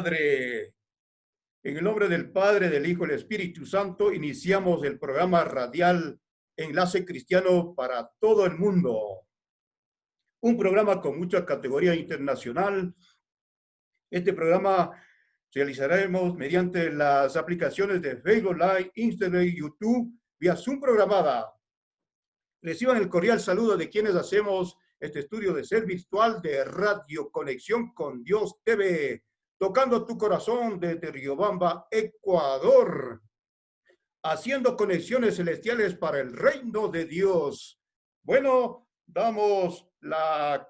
Padre. En el nombre del Padre, del Hijo y del Espíritu Santo, iniciamos el programa radial Enlace Cristiano para todo el mundo. Un programa con mucha categoría internacional. Este programa realizaremos mediante las aplicaciones de Facebook Live, Instagram y YouTube vía Zoom programada. Reciban el cordial saludo de quienes hacemos este estudio de ser virtual de Radio Conexión con Dios TV, tocando tu corazón desde Riobamba, Ecuador, haciendo conexiones celestiales para el reino de Dios. Bueno, damos la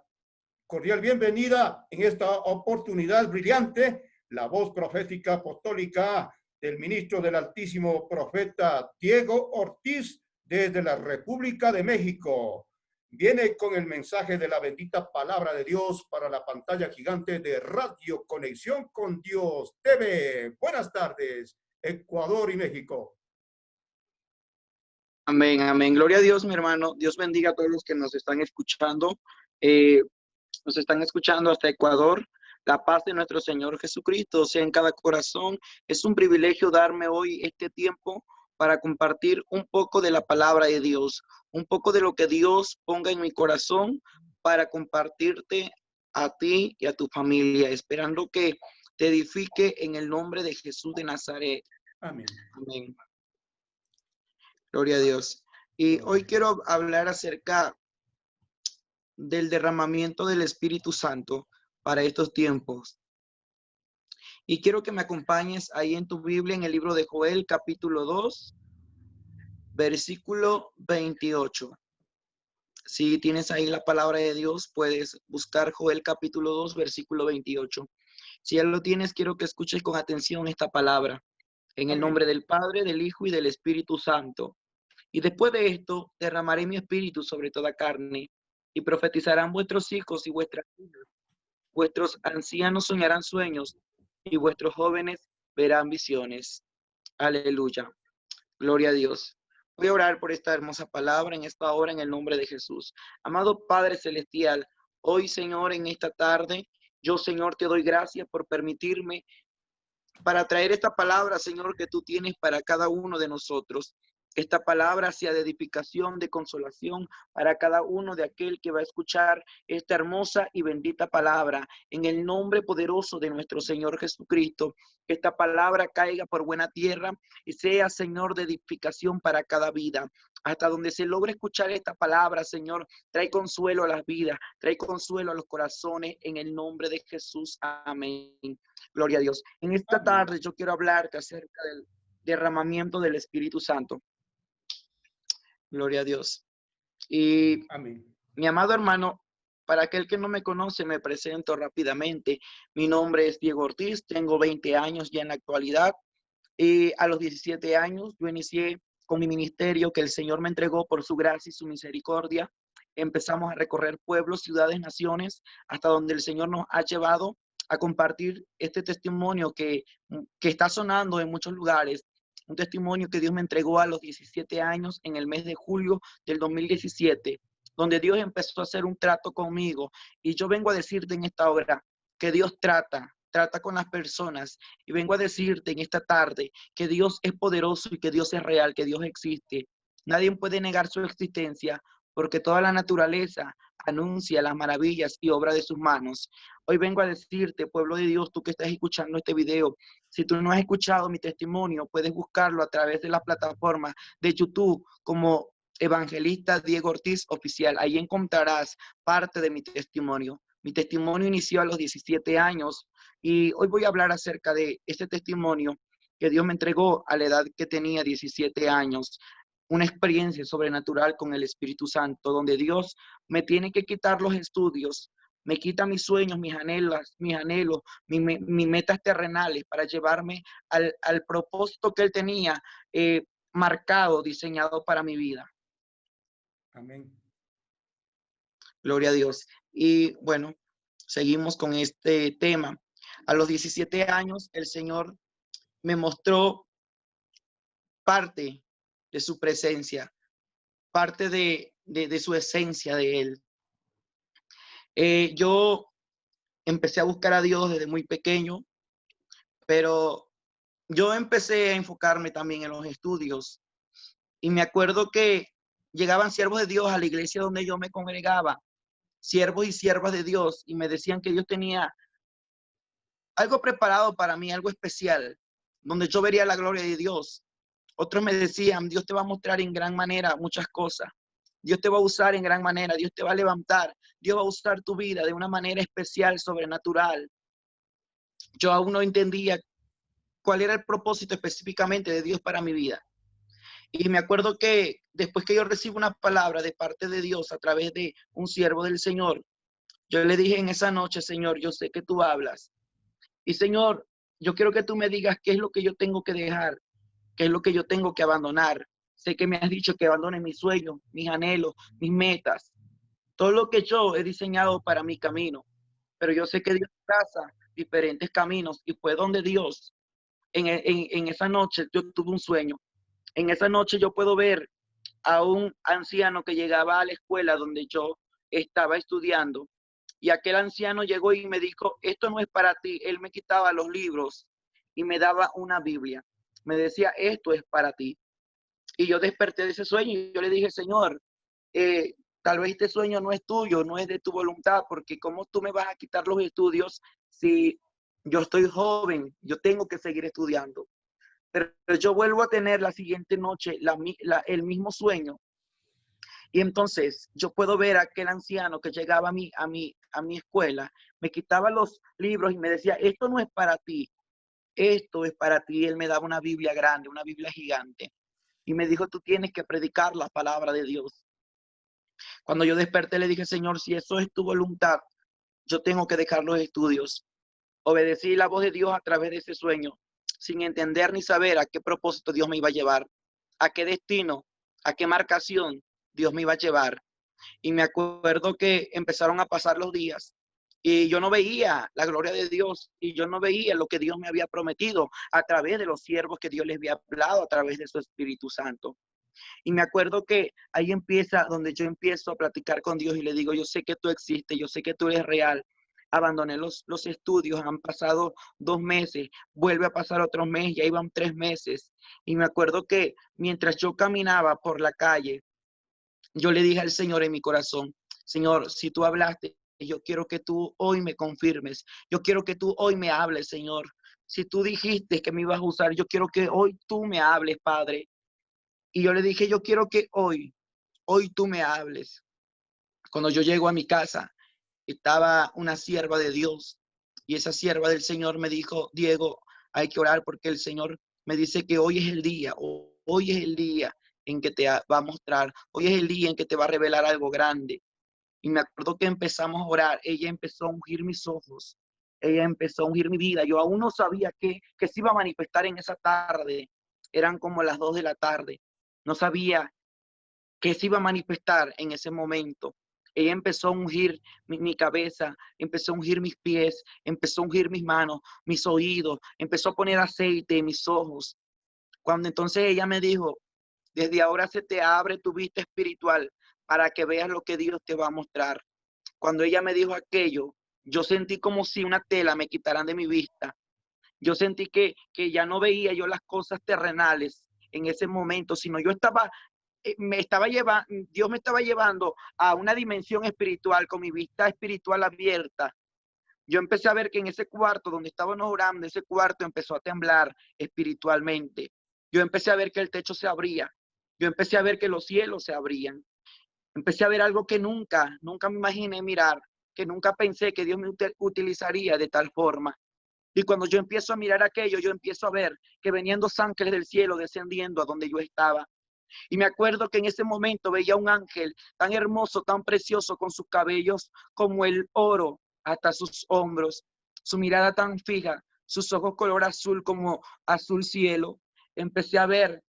cordial bienvenida en esta oportunidad brillante, la voz profética apostólica del ministro del Altísimo Profeta Diego Ortiz desde la República de México. Viene con el mensaje de la bendita palabra de Dios para la pantalla gigante de Radio Conexión con Dios TV. Buenas tardes, Ecuador y México. Amén, amén. Gloria a Dios, mi hermano. Dios bendiga a todos los que nos están escuchando. Nos están escuchando hasta Ecuador. La paz de nuestro Señor Jesucristo sea en cada corazón. Es un privilegio darme hoy este tiempo para compartir un poco de la palabra de Dios, un poco de lo que Dios ponga en mi corazón para compartirte a ti y a tu familia, esperando que te edifique en el nombre de Jesús de Nazaret. Amén. Amén. Gloria a Dios. Y hoy quiero hablar acerca del derramamiento del Espíritu Santo para estos tiempos. Y quiero que me acompañes ahí en tu Biblia, en el libro de Joel, capítulo 2, versículo 28. Si tienes ahí la palabra de Dios, puedes buscar Joel, capítulo 2, versículo 28. Si ya lo tienes, quiero que escuches con atención esta palabra. En el nombre del Padre, del Hijo y del Espíritu Santo. Y después de esto, derramaré mi espíritu sobre toda carne, y profetizarán vuestros hijos y vuestras hijas. Vuestros ancianos soñarán sueños, y vuestros jóvenes verán visiones. Aleluya. Gloria a Dios. Voy a orar por esta hermosa palabra en esta hora en el nombre de Jesús. Amado Padre Celestial, hoy, Señor, en esta tarde, yo, Señor, te doy gracias por permitirme para traer esta palabra, Señor, que tú tienes para cada uno de nosotros. Esta palabra sea de edificación, de consolación para cada uno de aquel que va a escuchar esta hermosa y bendita palabra. En el nombre poderoso de nuestro Señor Jesucristo, que esta palabra caiga por buena tierra y sea, Señor, de edificación para cada vida. Hasta donde se logre escuchar esta palabra, Señor, trae consuelo a las vidas, trae consuelo a los corazones, en el nombre de Jesús. Amén. Gloria a Dios. En esta tarde yo quiero hablarte acerca del derramamiento del Espíritu Santo. Gloria a Dios. Y Amén. Mi amado hermano, para aquel que no me conoce, me presento rápidamente. Mi nombre es Diego Ortiz, tengo 20 años ya en la actualidad. Y a los 17 años yo inicié con mi ministerio que el Señor me entregó por su gracia y su misericordia. Empezamos a recorrer pueblos, ciudades, naciones, hasta donde el Señor nos ha llevado a compartir este testimonio que está sonando en muchos lugares. Un testimonio que Dios me entregó a los 17 años en el mes de julio del 2017, donde Dios empezó a hacer un trato conmigo. Y yo vengo a decirte en esta hora que Dios trata con las personas. Y vengo a decirte en esta tarde que Dios es poderoso y que Dios es real, que Dios existe. Nadie puede negar su existencia porque toda la naturaleza anuncia las maravillas y obras de sus manos. Hoy vengo a decirte, pueblo de Dios, tú que estás escuchando este video, si tú no has escuchado mi testimonio, puedes buscarlo a través de la plataforma de YouTube como Evangelista Diego Ortiz Oficial. Ahí encontrarás parte de mi testimonio. Mi testimonio inició a los 17 años y hoy voy a hablar acerca de este testimonio que Dios me entregó a la edad que tenía 17 años. Una experiencia sobrenatural con el Espíritu Santo, donde Dios me tiene que quitar los estudios, me quita mis sueños, mis anhelos, mis metas terrenales para llevarme al propósito que Él tenía marcado, diseñado para mi vida. Amén. Gloria a Dios. Y bueno, seguimos con este tema. A los 17 años, el Señor me mostró parte de su presencia, parte de su esencia de Él. Yo empecé a buscar a Dios desde muy pequeño. pero yo empecé a enfocarme también en los estudios y me acuerdo que llegaban siervos de Dios a la iglesia donde yo me congregaba, siervos y siervas de Dios, y me decían que Dios tenía algo preparado para mí, algo especial, donde yo vería la gloria de Dios. Otros me decían, Dios te va a mostrar en gran manera muchas cosas. Dios te va a usar en gran manera, Dios te va a levantar, Dios va a usar tu vida de una manera especial, sobrenatural. Yo aún no entendía cuál era el propósito específicamente de Dios para mi vida. Y me acuerdo que después que yo recibo una palabra de parte de Dios a través de un siervo del Señor, yo le dije en esa noche, Señor, yo sé que tú hablas. Y Señor, yo quiero que tú me digas qué es lo que yo tengo que dejar, qué es lo que yo tengo que abandonar. Sé que me has dicho que abandone mis sueños, mis anhelos, mis metas, todo lo que yo he diseñado para mi camino. Pero yo sé que Dios traza diferentes caminos y fue donde Dios, en esa noche, yo tuve un sueño. En esa noche yo puedo ver a un anciano que llegaba a la escuela donde yo estaba estudiando y aquel anciano llegó y me dijo, esto no es para ti. Él me quitaba los libros y me daba una Biblia. Me decía, esto es para ti. Y yo desperté de ese sueño y yo le dije, Señor, tal vez este sueño no es tuyo, no es de tu voluntad, porque ¿cómo tú me vas a quitar los estudios si yo estoy joven? Yo tengo que seguir estudiando. Pero yo vuelvo a tener la siguiente noche el mismo sueño. Y entonces yo puedo ver a aquel anciano que llegaba a mi escuela, me quitaba los libros y me decía, esto no es para ti, esto es para ti. Él me daba una Biblia grande, una Biblia gigante. Y me dijo, tú tienes que predicar la palabra de Dios. Cuando yo desperté le dije, Señor, si eso es tu voluntad, yo tengo que dejar los estudios. Obedecí la voz de Dios a través de ese sueño, sin entender ni saber a qué propósito Dios me iba a llevar, a qué destino, a qué marcación Dios me iba a llevar. Y me acuerdo que empezaron a pasar los días y yo no veía la gloria de Dios y yo no veía lo que Dios me había prometido a través de los siervos que Dios les había hablado a través de su Espíritu Santo. Y me acuerdo que ahí empieza donde yo empiezo a platicar con Dios y le digo, yo sé que tú existes, yo sé que tú eres real. Abandoné los estudios, han pasado 2 meses, vuelve a pasar otro mes, ya iban 3 meses. Y me acuerdo que mientras yo caminaba por la calle, yo le dije al Señor en mi corazón, Señor, si tú hablaste, yo quiero que tú hoy me confirmes. Yo quiero que tú hoy me hables, Señor. Si tú dijiste que me ibas a usar, yo quiero que hoy tú me hables, Padre. Y yo le dije, yo quiero que hoy tú me hables. Cuando yo llego a mi casa, estaba una sierva de Dios y esa sierva del Señor me dijo, Diego, hay que orar porque el Señor me dice que hoy es el día, hoy es el día en que te va a mostrar, hoy es el día en que te va a revelar algo grande. Y me acuerdo que empezamos a orar, ella empezó a ungir mis ojos, ella empezó a ungir mi vida. Yo aún no sabía que se iba a manifestar en esa tarde, eran como las 2 de la tarde. No sabía que se iba a manifestar en ese momento. Ella empezó a ungir mi cabeza, empezó a ungir mis pies, empezó a ungir mis manos, mis oídos, empezó a poner aceite en mis ojos. Cuando entonces ella me dijo, desde ahora se te abre tu vista espiritual para que veas lo que Dios te va a mostrar. Cuando ella me dijo aquello, yo sentí como si una tela me quitaran de mi vista. Yo sentí que ya no veía yo las cosas terrenales en ese momento, sino yo estaba Dios me estaba llevando a una dimensión espiritual con mi vista espiritual abierta. Yo empecé a ver que en ese cuarto donde estábamos orando, ese cuarto empezó a temblar espiritualmente. Yo empecé a ver que el techo se abría. Yo empecé a ver que los cielos se abrían. Empecé a ver algo que nunca me imaginé mirar, que nunca pensé que Dios me utilizaría de tal forma. Y cuando yo empiezo a mirar aquello, yo empiezo a ver que venían 2 ángeles del cielo descendiendo a donde yo estaba. Y me acuerdo que en ese momento veía un ángel tan hermoso, tan precioso, con sus cabellos como el oro hasta sus hombros, su mirada tan fija, sus ojos color azul como azul cielo. Empecé a ver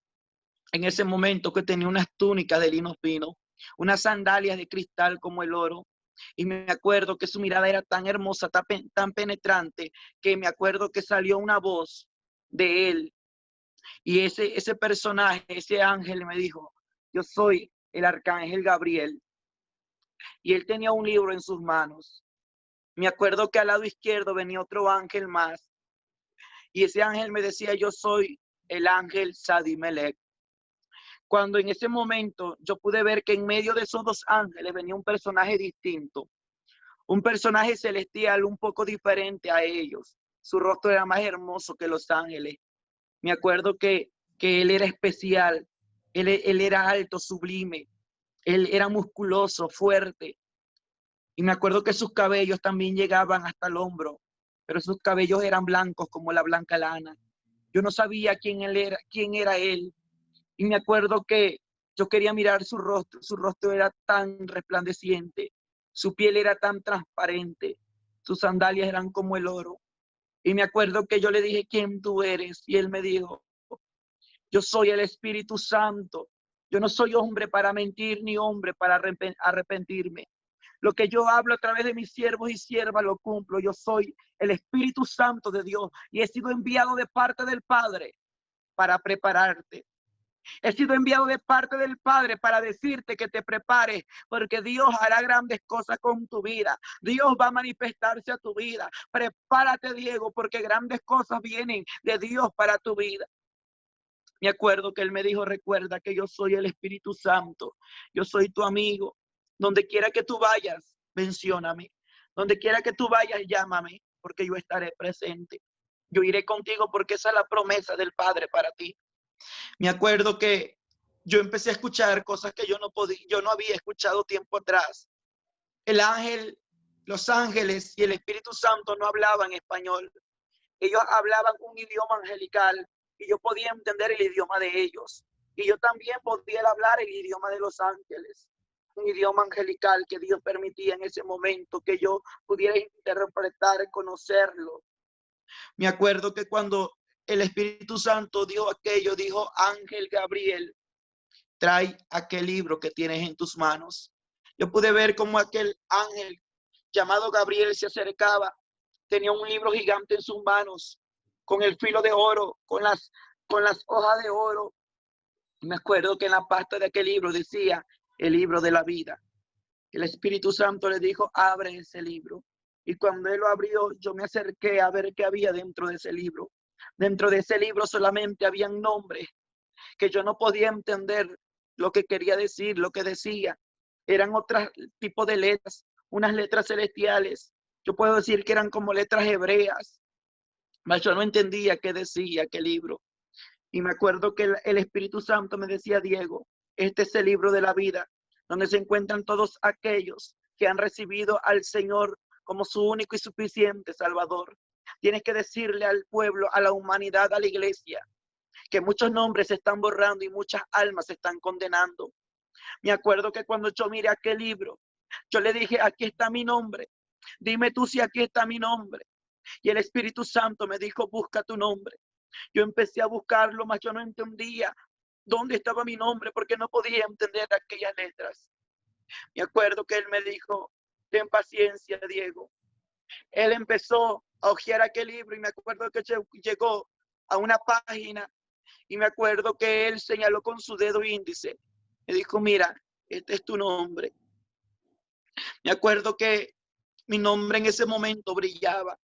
en ese momento que tenía unas túnicas de lino fino, unas sandalias de cristal como el oro. Y me acuerdo que su mirada era tan hermosa, tan penetrante, que me acuerdo que salió una voz de él y ese personaje, ese ángel me dijo, yo soy el arcángel Gabriel. Y él tenía un libro en sus manos. Me acuerdo que al lado izquierdo venía otro ángel más. Y ese ángel me decía, yo soy el ángel Sadimelech. Cuando en ese momento yo pude ver que en medio de esos dos ángeles venía un personaje distinto, un personaje celestial un poco diferente a ellos. Su rostro era más hermoso que los ángeles. Me acuerdo que él era especial, él era alto, sublime, él era musculoso, fuerte. Y me acuerdo que sus cabellos también llegaban hasta el hombro, pero sus cabellos eran blancos como la blanca lana. Yo no sabía quién era él. Y me acuerdo que yo quería mirar su rostro era tan resplandeciente, su piel era tan transparente, sus sandalias eran como el oro. Y me acuerdo que yo le dije, ¿quién tú eres? Y él me dijo, yo soy el Espíritu Santo. Yo no soy hombre para mentir ni hombre para arrepentirme. Lo que yo hablo a través de mis siervos y siervas lo cumplo. Yo soy el Espíritu Santo de Dios y he sido enviado de parte del Padre para prepararte. He sido enviado de parte del Padre para decirte que te prepares, porque Dios hará grandes cosas con tu vida. Dios va a manifestarse a tu vida. Prepárate, Diego, porque grandes cosas vienen de Dios para tu vida. Me acuerdo que él me dijo, recuerda que yo soy el Espíritu Santo. Yo soy tu amigo. Donde quiera que tú vayas, mencióname. Donde quiera que tú vayas, llámame, porque yo estaré presente. Yo iré contigo porque esa es la promesa del Padre para ti. Me acuerdo que yo empecé a escuchar cosas que yo no había escuchado tiempo atrás. El ángel, los ángeles y el Espíritu Santo no hablaban español. Ellos hablaban un idioma angelical y yo podía entender el idioma de ellos. Y yo también podía hablar el idioma de los ángeles, un idioma angelical que Dios permitía en ese momento que yo pudiera interpretar, conocerlo. Me acuerdo que cuando el Espíritu Santo dijo aquello, dijo, Ángel Gabriel, trae aquel libro que tienes en tus manos. Yo pude ver cómo aquel ángel llamado Gabriel se acercaba. Tenía un libro gigante en sus manos, con el filo de oro, con las hojas de oro. Me acuerdo que en la pasta de aquel libro decía, el libro de la vida. El Espíritu Santo le dijo, abre ese libro. Y cuando él lo abrió, yo me acerqué a ver qué había dentro de ese libro. Dentro de ese libro solamente habían nombres que yo no podía entender lo que quería decir, lo que decía. Eran otros tipos de letras, unas letras celestiales. Yo puedo decir que eran como letras hebreas, pero yo no entendía qué decía aquel libro. Y me acuerdo que el Espíritu Santo me decía, Diego, este es el libro de la vida, donde se encuentran todos aquellos que han recibido al Señor como su único y suficiente Salvador. Tienes que decirle al pueblo, a la humanidad, a la iglesia, que muchos nombres se están borrando y muchas almas se están condenando. Me acuerdo que cuando yo miré aquel libro, yo le dije, aquí está mi nombre. Dime tú si aquí está mi nombre. Y el Espíritu Santo me dijo, busca tu nombre. Yo empecé a buscarlo, mas yo no entendía dónde estaba mi nombre porque no podía entender aquellas letras. Me acuerdo que él me dijo, ten paciencia, Diego. Él empezó a hojear aquel libro y me acuerdo que llegó a una página y me acuerdo que él señaló con su dedo índice. Me dijo, mira, este es tu nombre. Me acuerdo que mi nombre en ese momento brillaba.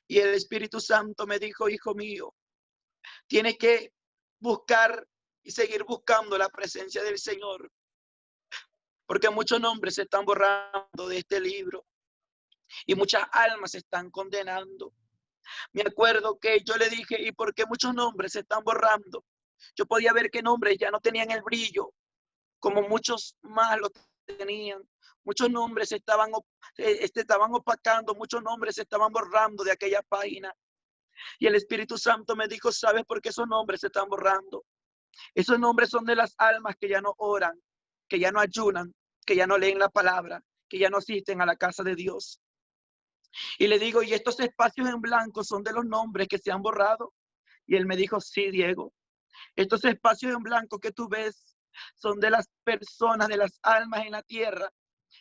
Y el Espíritu Santo me dijo, hijo mío, tienes que buscar y seguir buscando la presencia del Señor. Porque muchos nombres se están borrando de este libro. Y muchas almas se están condenando. Me acuerdo que yo le dije, ¿y por qué muchos nombres se están borrando? Yo podía ver que nombres ya no tenían el brillo, como muchos más lo tenían. Muchos nombres estaban opacando, muchos nombres se estaban borrando de aquella página. Y el Espíritu Santo me dijo, ¿sabes por qué esos nombres se están borrando? Esos nombres son de las almas que ya no oran, que ya no ayunan, que ya no leen la palabra, que ya no asisten a la casa de Dios. Y le digo, ¿y estos espacios en blanco son de los nombres que se han borrado? Y él me dijo, sí, Diego. Estos espacios en blanco que tú ves son de las personas, de las almas en la tierra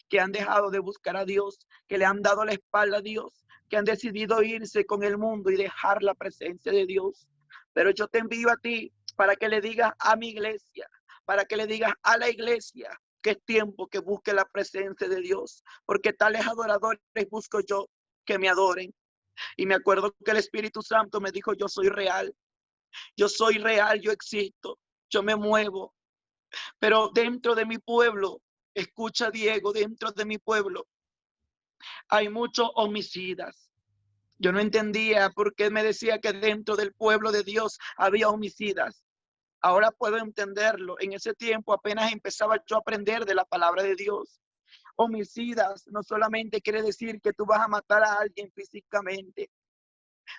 que han dejado de buscar a Dios, que le han dado la espalda a Dios, que han decidido irse con el mundo y dejar la presencia de Dios. Pero yo te envío a ti para que le digas a mi iglesia, para que le digas a la iglesia que es tiempo que busque la presencia de Dios, porque tales adoradores busco yo que me adoren. Y me acuerdo que el Espíritu Santo me dijo, yo soy real, yo existo, yo me muevo. Pero dentro de mi pueblo, escucha Diego, dentro de mi pueblo hay muchos homicidas. Yo no entendía por qué me decía que dentro del pueblo de Dios había homicidas. Ahora puedo entenderlo. En ese tiempo apenas empezaba yo a aprender de la palabra de Dios. Homicidas no solamente quiere decir que tú vas a matar a alguien físicamente.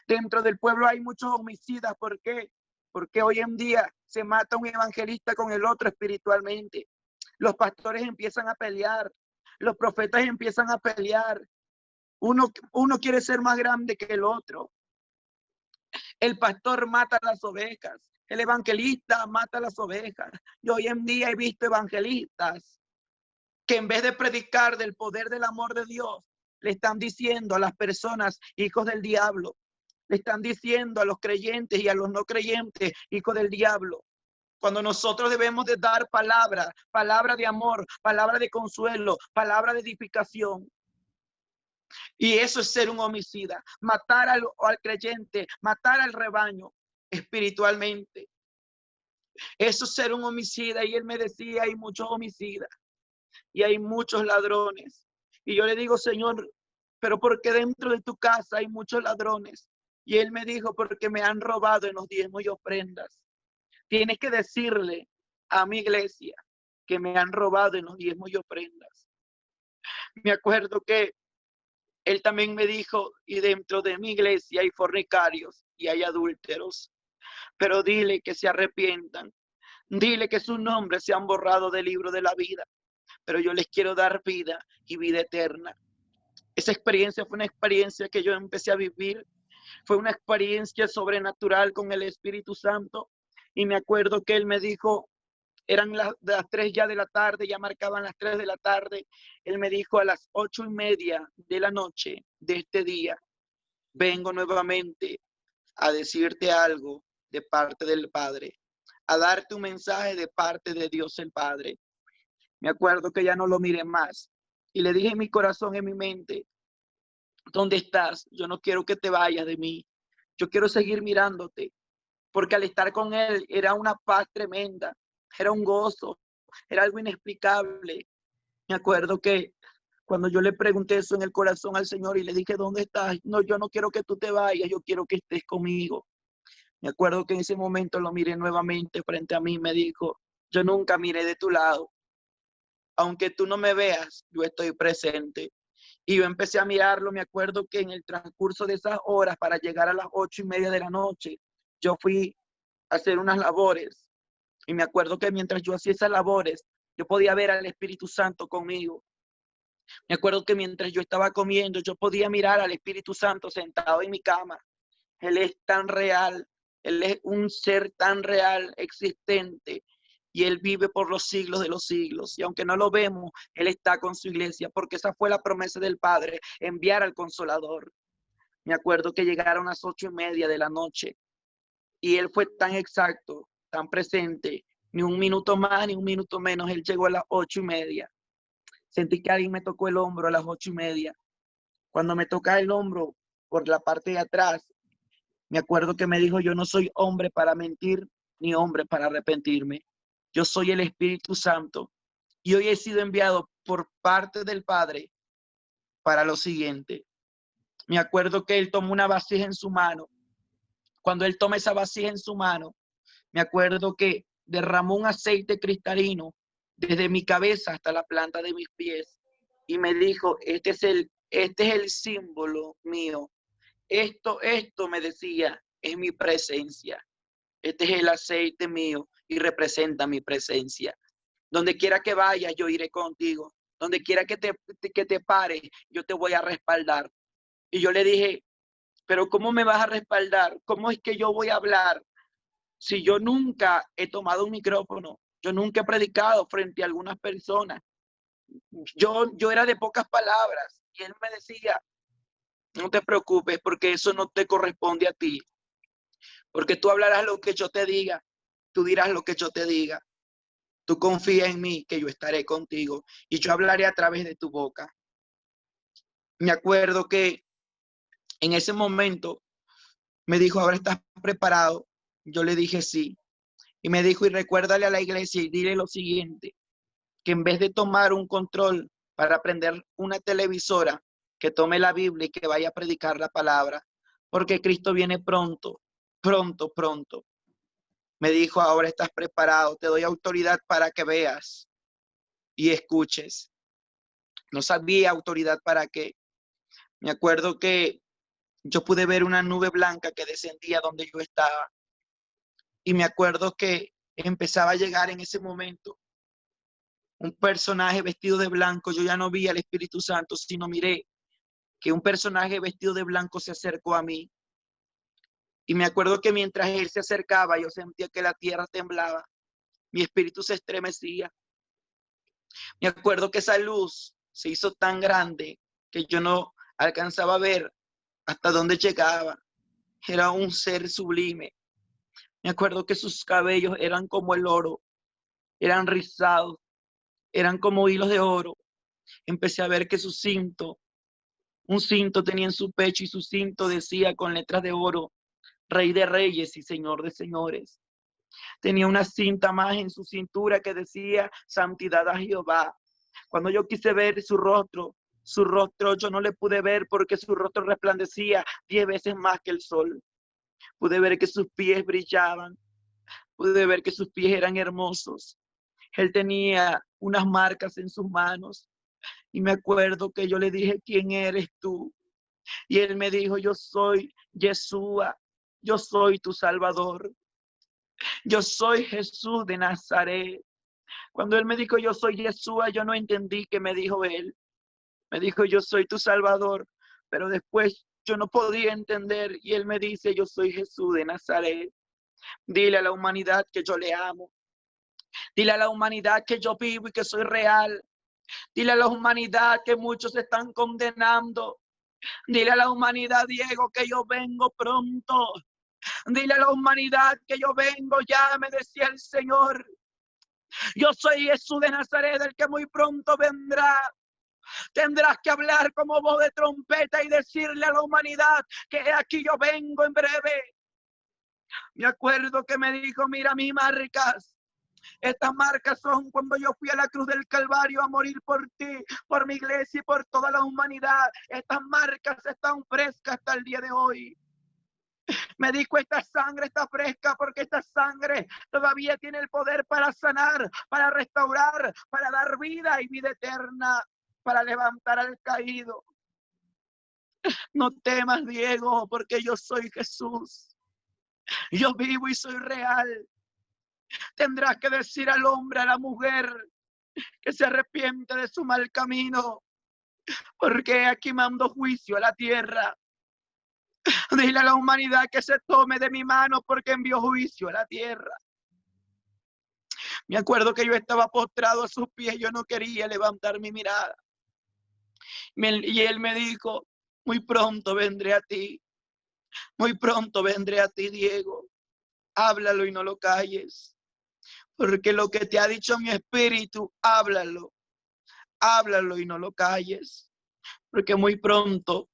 Dentro del pueblo hay muchos homicidas. ¿Por qué? Porque hoy en día se mata un evangelista con el otro espiritualmente. Los pastores empiezan a pelear. Los profetas empiezan a pelear. Uno quiere ser más grande que el otro. El pastor mata a las ovejas. El evangelista mata a las ovejas. Y hoy en día he visto evangelistas que en vez de predicar del poder del amor de Dios, le están diciendo a las personas, hijos del diablo. Le están diciendo a los creyentes y a los no creyentes, hijos del diablo. Cuando nosotros debemos de dar palabra, palabra de amor, palabra de consuelo, palabra de edificación. Y eso es ser un homicida, matar al creyente, matar al rebaño espiritualmente. Eso es ser un homicida. Y él me decía, hay muchos homicidas y hay muchos ladrones. Y yo le digo, Señor, pero ¿por qué dentro de tu casa hay muchos ladrones? Y él me dijo, porque me han robado en los diezmos y ofrendas. Tienes que decirle a mi iglesia que me han robado en los diezmos y ofrendas. Me acuerdo que él también me dijo, y dentro de mi iglesia hay fornicarios y hay adúlteros, pero dile que se arrepientan. Dile que sus nombres se han borrado del libro de la vida, pero yo les quiero dar vida y vida eterna. Esa experiencia fue una experiencia que yo empecé a vivir. Fue una experiencia sobrenatural con el Espíritu Santo. Y me acuerdo que él me dijo, eran las 3 ya de la tarde, ya marcaban las 3 de la tarde. Él me dijo, a las 8:30 de la noche de este día, vengo nuevamente a decirte algo de parte del Padre, a darte un mensaje de parte de Dios el Padre. Me acuerdo que ya no lo miré más. Y le dije en mi corazón, en mi mente, ¿dónde estás? Yo no quiero que te vayas de mí. Yo quiero seguir mirándote. Porque al estar con él era una paz tremenda. Era un gozo. Era algo inexplicable. Me acuerdo que cuando yo le pregunté eso en el corazón al Señor y le dije, ¿dónde estás? No, yo no quiero que tú te vayas. Yo quiero que estés conmigo. Me acuerdo que en ese momento lo miré nuevamente frente a mí y me dijo, yo nunca miré de tu lado. Aunque tú no me veas, yo estoy presente. Y yo empecé a mirarlo. Me acuerdo que en el transcurso de esas horas, para llegar a las 8:30 de la noche, yo fui a hacer unas labores. Y me acuerdo que mientras yo hacía esas labores, yo podía ver al Espíritu Santo conmigo. Me acuerdo que mientras yo estaba comiendo, yo podía mirar al Espíritu Santo sentado en mi cama. Él es tan real. Él es un ser tan real, existente. Y Él vive por los siglos de los siglos. Y aunque no lo vemos, Él está con su iglesia, porque esa fue la promesa del Padre, enviar al Consolador. Me acuerdo que llegaron las 8:30 de la noche y Él fue tan exacto, tan presente, ni un minuto más, ni un minuto menos. Él llegó a las 8:30. Sentí que alguien me tocó el hombro a las 8:30. Cuando me toca el hombro por la parte de atrás, me acuerdo que me dijo, yo no soy hombre para mentir, ni hombre para arrepentirme. Yo soy el Espíritu Santo y hoy he sido enviado por parte del Padre para lo siguiente. Me acuerdo que él tomó una vasija en su mano. Cuando él toma esa vasija en su mano, me acuerdo que derramó un aceite cristalino desde mi cabeza hasta la planta de mis pies y me dijo, este es el símbolo mío. Esto me decía, es mi presencia. Este es el aceite mío y representa mi presencia. Donde quiera que vayas, yo iré contigo. Donde quiera que te pares, yo te voy a respaldar. Y yo le dije, pero ¿cómo me vas a respaldar? ¿Cómo es que yo voy a hablar si yo nunca he tomado un micrófono? Yo nunca he predicado frente a algunas personas. Yo era de pocas palabras. Y él me decía, no te preocupes porque eso no te corresponde a ti. Porque tú hablarás lo que yo te diga. Tú dirás lo que yo te diga. Tú confía en mí que yo estaré contigo y yo hablaré a través de tu boca. Me acuerdo que En ese momento me dijo, ¿ahora estás preparado? Yo le dije sí. Y me dijo, y recuérdale a la iglesia y dile lo siguiente, que en vez de tomar un control para prender una televisora, que tome la Biblia y que vaya a predicar la palabra, porque Cristo viene pronto, pronto, pronto. Me dijo, ahora estás preparado, te doy autoridad para que veas y escuches. No sabía autoridad para qué. Me acuerdo que yo pude ver una nube blanca que descendía donde yo estaba. Y me acuerdo que empezaba a llegar en ese momento un personaje vestido de blanco. Yo ya no vi al Espíritu Santo, sino miré que un personaje vestido de blanco se acercó a mí. Y me acuerdo que mientras él se acercaba, yo sentía que la tierra temblaba. Mi espíritu se estremecía. Me acuerdo que esa luz se hizo tan grande que yo no alcanzaba a ver hasta dónde llegaba. Era un ser sublime. Me acuerdo que sus cabellos eran como el oro, eran rizados, eran como hilos de oro. Empecé a ver que su cinto, un cinto tenía en su pecho y su cinto decía con letras de oro, Rey de Reyes y Señor de Señores. Tenía una cinta más en su cintura que decía Santidad a Jehová. Cuando yo quise ver su rostro yo no le pude ver porque su rostro resplandecía 10 veces más que el sol. Pude ver que sus pies brillaban, pude ver que sus pies eran hermosos. Él tenía unas marcas en sus manos y me acuerdo que yo le dije, ¿quién eres tú? Y él me dijo, yo soy Yeshua, yo soy tu Salvador, yo soy Jesús de Nazaret. Cuando él me dijo, yo soy Yeshua, yo no entendí qué me dijo él. Me dijo, yo soy tu Salvador, pero después yo no podía entender y él me dice, yo soy Jesús de Nazaret. Dile a la humanidad que yo le amo. Dile a la humanidad que yo vivo y que soy real. Dile a la humanidad que muchos están condenando. Dile a la humanidad, Diego, que yo vengo pronto. Dile a la humanidad que yo vengo ya, me decía el Señor. Yo soy Jesús de Nazaret, el que muy pronto vendrá. Tendrás que hablar como voz de trompeta y decirle a la humanidad que aquí yo vengo en breve. Me acuerdo que me dijo, mira mis marcas. Estas marcas son cuando yo fui a la cruz del Calvario a morir por ti, por mi iglesia y por toda la humanidad. Estas marcas están frescas hasta el día de hoy. Me dijo, esta sangre está fresca porque esta sangre todavía tiene el poder para sanar, para restaurar, para dar vida y vida eterna, para levantar al caído. No temas, Diego, porque yo soy Jesús. Yo vivo y soy real. Tendrás que decir al hombre, a la mujer, que se arrepiente de su mal camino, porque aquí mando juicio a la tierra. Dile a la humanidad que se tome de mi mano porque envió juicio a la tierra. Me acuerdo que yo estaba postrado a sus pies, yo no quería levantar mi mirada. Y él me dijo, muy pronto vendré a ti, muy pronto vendré a ti, Diego. Háblalo y no lo calles, porque lo que te ha dicho mi espíritu, háblalo, háblalo y no lo calles, porque muy pronto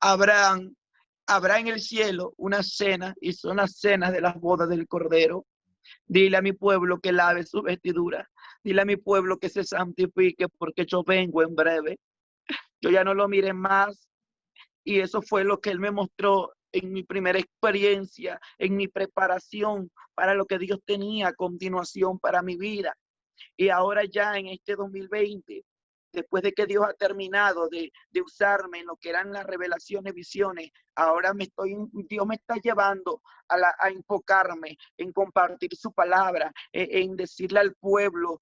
habrá en el cielo una cena y son las cenas de las bodas del Cordero. Dile a mi pueblo que lave su vestidura. Dile a mi pueblo que se santifique porque yo vengo en breve. Yo ya no lo miré más y eso fue lo que él me mostró en mi primera experiencia, en mi preparación para lo que Dios tenía a continuación para mi vida. Y ahora ya en este 2020, después de que Dios ha terminado de usarme en lo que eran las revelaciones, visiones, ahora Dios me está llevando a enfocarme en compartir su palabra, en decirle al pueblo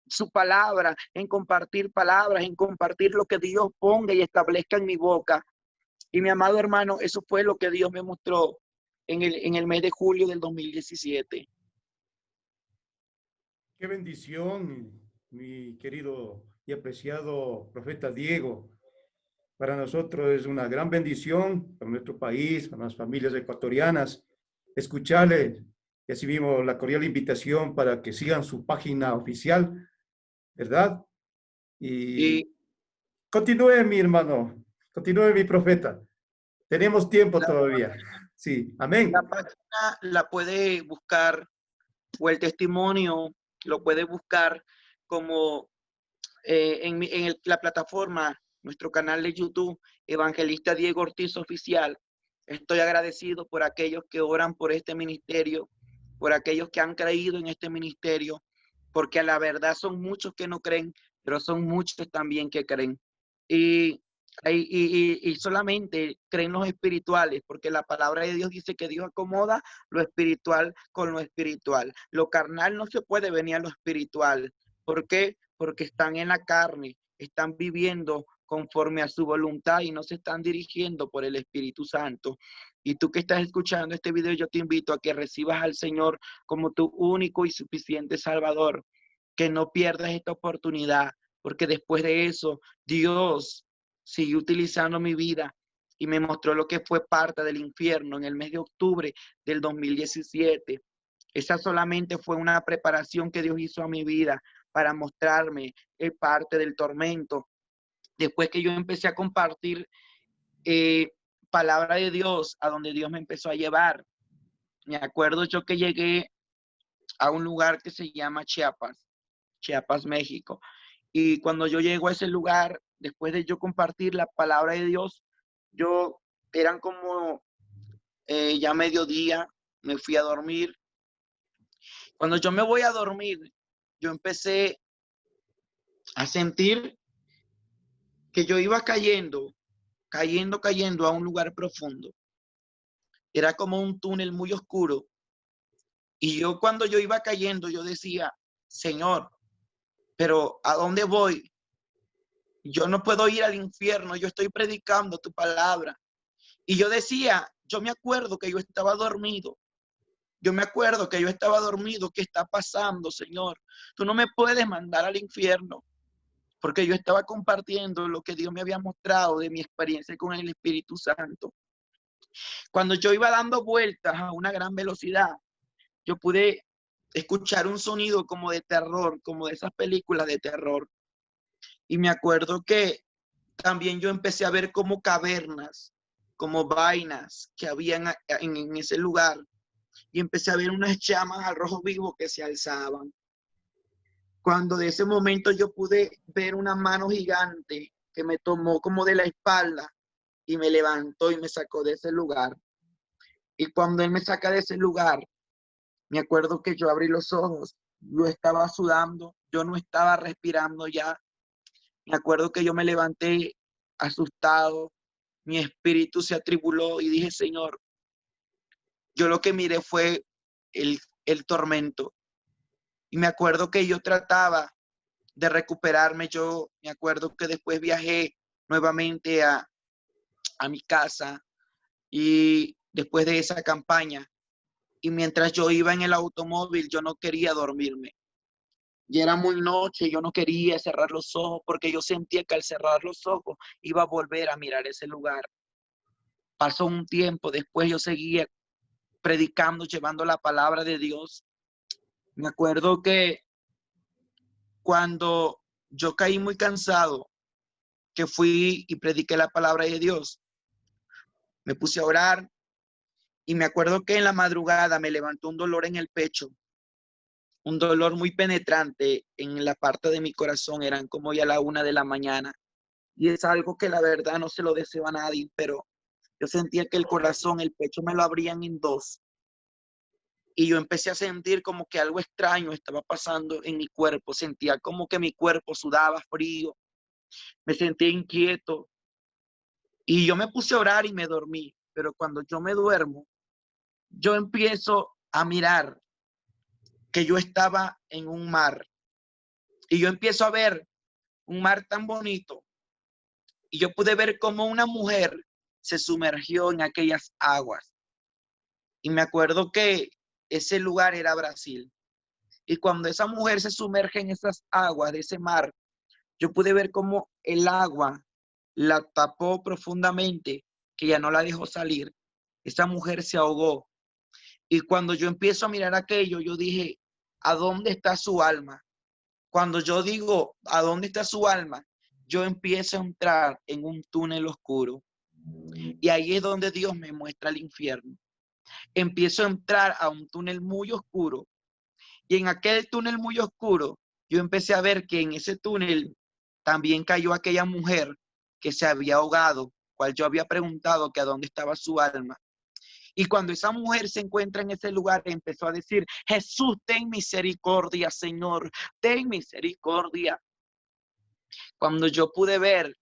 su palabra, en compartir palabras, en compartir lo que Dios ponga y establezca en mi boca. Y mi amado hermano, eso fue lo que Dios me mostró en el mes de julio del 2017. Qué bendición, mi querido y apreciado profeta Diego. Para nosotros es una gran bendición, para nuestro país, para las familias ecuatorianas, escucharle. Recibimos la cordial invitación para que sigan su página oficial, ¿verdad? Y Y continúe, mi hermano. Continúe, mi profeta. Tenemos tiempo La, todavía. Sí, la amén. página la puede buscar o el testimonio lo puede buscar como la plataforma, nuestro canal de YouTube, Evangelista Diego Ortiz Oficial. Estoy agradecido por aquellos que oran por este ministerio, por aquellos que han creído en este ministerio, porque a la verdad son muchos que no creen, pero son muchos también que creen. Y, y solamente creen los espirituales, porque la palabra de Dios dice que Dios acomoda lo espiritual con lo espiritual. Lo carnal no se puede venir a lo espiritual. ¿Por qué? Porque están en la carne, están viviendo conforme a su voluntad y no se están dirigiendo por el Espíritu Santo. Y tú que estás escuchando este video, yo te invito a que recibas al Señor como tu único y suficiente Salvador, que no pierdas esta oportunidad, porque después de eso, Dios siguió utilizando mi vida y me mostró lo que fue parte del infierno en el mes de octubre del 2017. Esa solamente fue una preparación que Dios hizo a mi vida para mostrarme parte del tormento. Después que yo empecé a compartir palabra de Dios, a donde Dios me empezó a llevar. Me acuerdo yo que llegué a un lugar que se llama Chiapas, México. Y cuando yo llego a ese lugar, después de yo compartir la palabra de Dios, yo eran como ya mediodía, me fui a dormir. Cuando yo me voy a dormir, yo empecé a sentir que yo iba cayendo a un lugar profundo. Era como un túnel muy oscuro. Y yo cuando yo iba cayendo, yo decía, Señor, pero ¿a dónde voy? Yo no puedo ir al infierno, yo estoy predicando tu palabra. Y yo decía, yo me acuerdo que yo estaba dormido. Yo me acuerdo que yo estaba dormido. ¿Qué está pasando, Señor? Tú no me puedes mandar al infierno, porque yo estaba compartiendo lo que Dios me había mostrado de mi experiencia con el Espíritu Santo. Cuando yo iba dando vueltas a una gran velocidad, yo pude escuchar un sonido como de terror, como de esas películas de terror. Y me acuerdo que también yo empecé a ver como cavernas, como vainas que habían en ese lugar. Y empecé a ver unas llamas al rojo vivo que se alzaban. Cuando de ese momento yo pude ver una mano gigante que me tomó como de la espalda y me levantó y me sacó de ese lugar. Y cuando él me saca de ese lugar, me acuerdo que yo abrí los ojos, yo estaba sudando, yo no estaba respirando ya. Me acuerdo que yo me levanté asustado, mi espíritu se atribuló y dije, Señor, yo lo que miré fue el tormento. Y me acuerdo que yo trataba de recuperarme. Yo me acuerdo que después viajé nuevamente a mi casa y después de esa campaña. Y mientras yo iba en el automóvil, yo no quería dormirme. Ya era muy noche, yo no quería cerrar los ojos porque yo sentía que al cerrar los ojos iba a volver a mirar ese lugar. Pasó un tiempo, después yo seguía predicando, llevando la palabra de Dios. Me acuerdo que cuando yo caí muy cansado, que fui y prediqué la palabra de Dios, me puse a orar y me acuerdo que en la madrugada me levantó un dolor en el pecho, un dolor muy penetrante en la parte de mi corazón, eran como ya la 1 de la mañana. Y es algo que la verdad no se lo deseo a nadie, pero yo sentía que el corazón, el pecho me lo abrían en dos. Y yo empecé a sentir como que algo extraño estaba pasando en mi cuerpo. Sentía como que mi cuerpo sudaba frío, me sentía inquieto. Y yo me puse a orar y me dormí. Pero cuando yo me duermo, yo empiezo a mirar que yo estaba en un mar. Y yo empiezo a ver un mar tan bonito. Y yo pude ver cómo una mujer se sumergió en aquellas aguas. Y me acuerdo que ese lugar era Brasil. Y cuando esa mujer se sumerge en esas aguas de ese mar, yo pude ver cómo el agua la tapó profundamente, que ya no la dejó salir. Esa mujer se ahogó. Y cuando yo empiezo a mirar aquello, yo dije, ¿a dónde está su alma? Cuando yo digo, ¿a dónde está su alma? yo empiezo a entrar en un túnel oscuro. Y ahí es donde Dios me muestra el infierno. Empiezo a entrar a un túnel muy oscuro. Y en aquel túnel muy oscuro, yo empecé a ver que en ese túnel también cayó aquella mujer que se había ahogado, cual yo había preguntado que a dónde estaba su alma. Y cuando esa mujer se encuentra en ese lugar, empezó a decir: Jesús, ten misericordia, Señor, ten misericordia. Cuando yo pude ver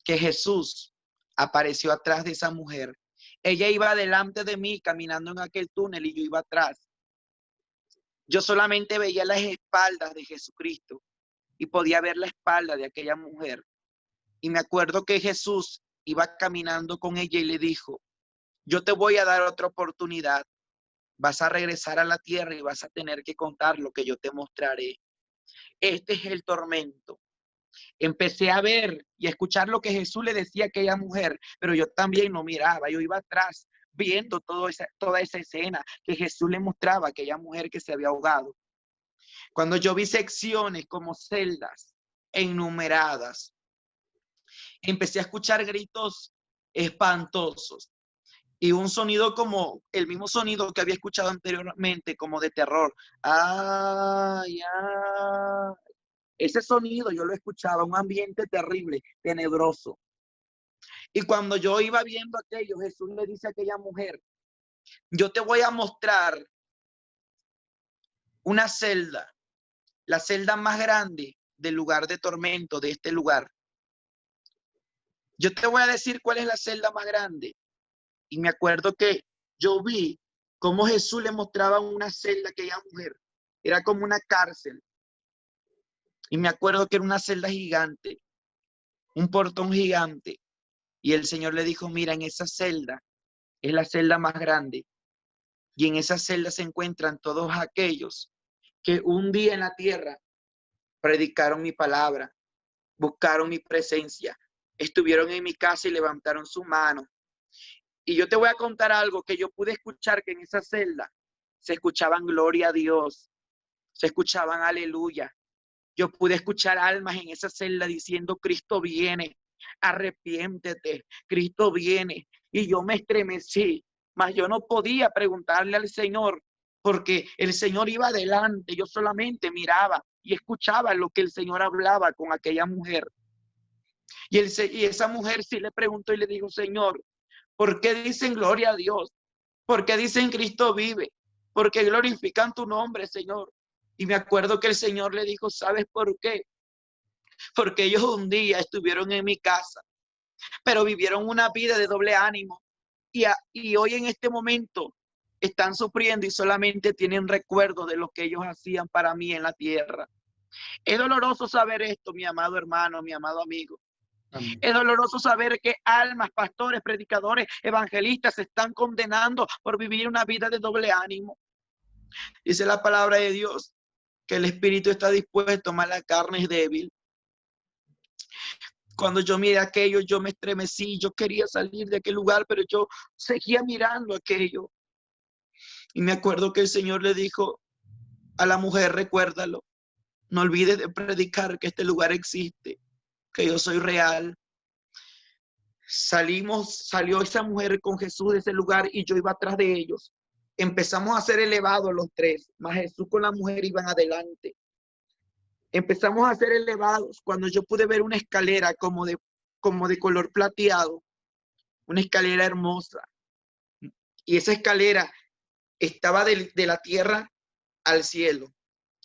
que Jesús apareció atrás de esa mujer, ella iba delante de mí caminando en aquel túnel y yo iba atrás. Yo solamente veía las espaldas de Jesucristo y podía ver la espalda de aquella mujer. Y me acuerdo que Jesús iba caminando con ella y le dijo: yo te voy a dar otra oportunidad. Vas a regresar a la tierra y vas a tener que contar lo que yo te mostraré. Este es el tormento. Empecé a ver y a escuchar lo que Jesús le decía a aquella mujer, pero yo también no miraba, yo iba atrás viendo toda esa escena que Jesús le mostraba a aquella mujer que se había ahogado. Cuando yo vi secciones como celdas enumeradas, empecé a escuchar gritos espantosos y un sonido como el mismo sonido que había escuchado anteriormente, como de terror. Ay, ay. Ese sonido yo lo escuchaba, un ambiente terrible, tenebroso. Y cuando yo iba viendo aquello, Jesús le dice a aquella mujer: yo te voy a mostrar una celda, la celda más grande del lugar de tormento, de este lugar. Yo te voy a decir cuál es la celda más grande. Y me acuerdo que yo vi cómo Jesús le mostraba una celda a aquella mujer. Era como una cárcel. Y me acuerdo que era una celda gigante, un portón gigante. Y el Señor le dijo: mira, en esa celda es la celda más grande. Y en esa celda se encuentran todos aquellos que un día en la tierra predicaron mi palabra, buscaron mi presencia, estuvieron en mi casa y levantaron su mano. Y yo te voy a contar algo que yo pude escuchar, que en esa celda se escuchaban gloria a Dios, se escuchaban aleluya. Yo pude escuchar almas en esa celda diciendo: Cristo viene, arrepiéntete, Cristo viene. Y yo me estremecí, mas yo no podía preguntarle al Señor, porque el Señor iba adelante. Yo solamente miraba y escuchaba lo que el Señor hablaba con aquella mujer. Y esa mujer sí le preguntó y le dijo: Señor, ¿por qué dicen gloria a Dios? ¿Por qué dicen Cristo vive? ¿Por qué glorifican tu nombre, Señor? Y me acuerdo que el Señor le dijo: ¿sabes por qué? Porque ellos un día estuvieron en mi casa, pero vivieron una vida de doble ánimo. Y hoy en este momento están sufriendo y solamente tienen recuerdo de lo que ellos hacían para mí en la tierra. Es doloroso saber esto, mi amado hermano, mi amado amigo. Amén. Es doloroso saber que almas, pastores, predicadores, evangelistas se están condenando por vivir una vida de doble ánimo. Dice la palabra de Dios que el espíritu está dispuesto, mas la carne es débil. Cuando yo miré aquello, yo me estremecí, yo quería salir de aquel lugar, pero yo seguía mirando aquello. Y me acuerdo que el Señor le dijo a la mujer: recuérdalo, no olvides de predicar que este lugar existe, que yo soy real. Salió esa mujer con Jesús de ese lugar y yo iba atrás de ellos. Empezamos a ser elevados los tres, mas Jesús con la mujer iban adelante. Empezamos a ser elevados cuando yo pude ver una escalera como de color plateado, una escalera hermosa. Y esa escalera estaba de la tierra al cielo.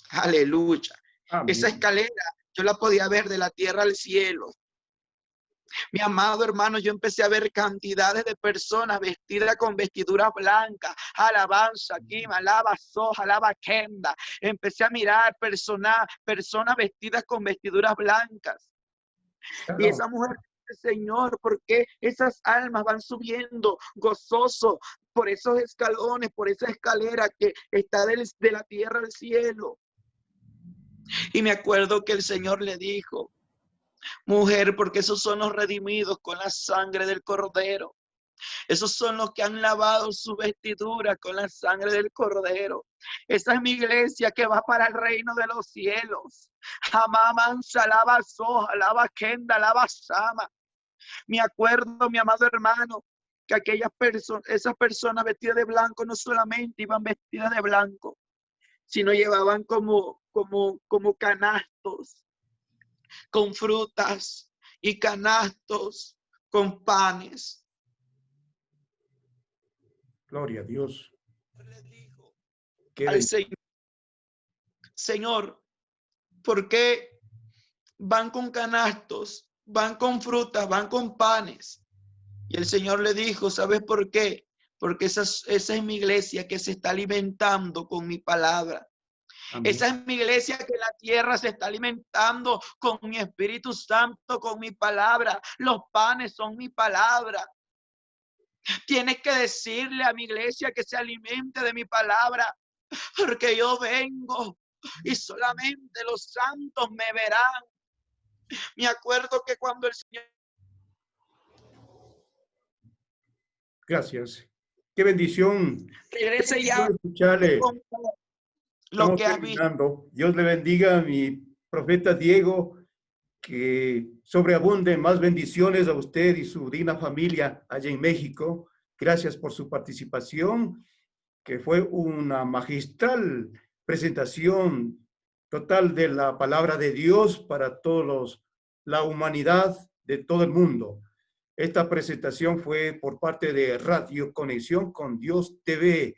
Aleluya. Amén. Esa escalera yo la podía ver de la tierra al cielo. Mi amado hermano, yo empecé a ver cantidades de personas vestidas con vestiduras blancas. Alabanza, aquí, alaba soja, alaba kenda. Empecé a mirar personas vestidas con vestiduras blancas. Y esa mujer dice: Señor, ¿por qué esas almas van subiendo gozoso por esos escalones, por esa escalera que está de la tierra al cielo? Y me acuerdo que el Señor le dijo: mujer, porque esos son los redimidos con la sangre del Cordero. Esos son los que han lavado su vestidura con la sangre del Cordero. Esa es mi iglesia que va para el reino de los cielos. Amamansa, lava soja, lava kenda, lava sama. Me acuerdo, mi amado hermano, que esas personas vestidas de blanco no solamente iban vestidas de blanco, sino llevaban como canastos con frutas y canastos con panes. Gloria a Dios. Le dijo Qué al Señor, Señor, ¿por qué van con canastos, van con frutas, van con panes? Y el Señor le dijo, ¿sabes por qué? Porque esa es mi iglesia que se está alimentando con mi palabra. Amén. Esa es mi iglesia que la tierra se está alimentando con mi Espíritu Santo, con mi palabra. Los panes son mi palabra. Tienes que decirle a mi iglesia que se alimente de mi palabra, porque yo vengo y solamente los santos me verán. Me acuerdo que cuando el Señor... Gracias. Qué bendición. Regrese ya. Escucharle. Lo Estamos que has visto. terminando. Dios le bendiga a mi profeta Diego, que sobreabunden más bendiciones a usted y su digna familia allá en México. Gracias por su participación, que fue una magistral presentación total de la palabra de Dios para la humanidad de todo el mundo. Esta presentación fue por parte de Radio Conexión con Dios TV,